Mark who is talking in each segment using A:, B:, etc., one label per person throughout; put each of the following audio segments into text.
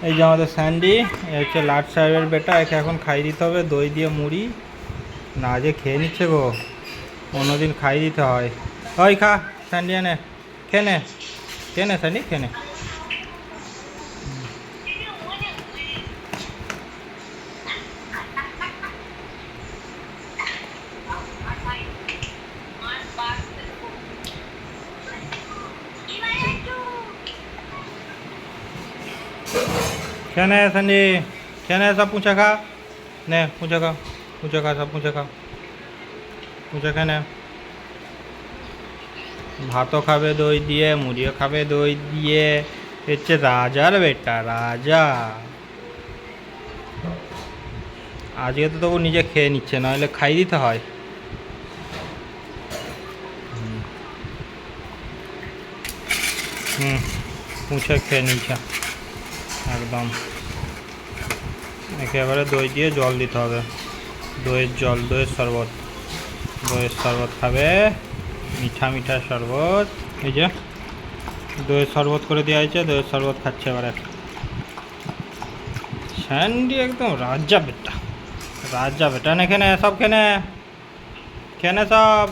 A: এই যে আমাদের স্যান্ডি, এ হচ্ছে লাট সাহেবের বেটা, একে এখন খাই দিতে হবে দই দিয়ে মুড়ি। না যে খেয়ে নিচ্ছে গো, অন্যদিন খাই দিতে হয়। ওই খা স্যান্ডি, এনে খেয়ে নে, খেয়ে নে স্যান্ডি, খেয়ে নে। খেয়ে নে স্যান্ডি, খেয়ে নে, সব পুঁচা খা। নে পুঁচা খা, পুঁচা খা, সব পুঁচা খা, পুঁচা খেয়ে নে। ভাতও খাবে দই দিয়ে, মুড়িও খাবে দই দিয়ে, হচ্ছে রাজার বেটা, রাজা। আজকে তো তবু নিজে খেয়ে নিচ্ছে, নাহলে খাই দিতে হয়। হুম, মুছে খেয়ে নিচ্ছে একদম। একেবারে দই দিয়ে জল দিতে হবে, দইয়ের জল, দইয়ের শরবত। দইয়ের শরবত খাবে, মিঠা মিঠা শরবত। এই যে দইয়ের শরবত করে দেওয়া হয়েছে, দইয়ের শরবত খাচ্ছে এবারে। স্যান্ডি একদম রাজা বেটা, রাজা বেটা। না খেনে সব, খেনে খেনে সব।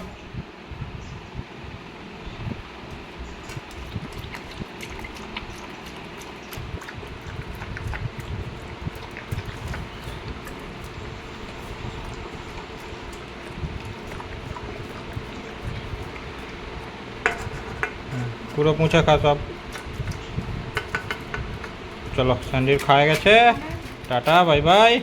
A: পুরো মুছে খা সব। চলো স্যান্ডির খাওয়া গেছে, টাটা বাই বাই।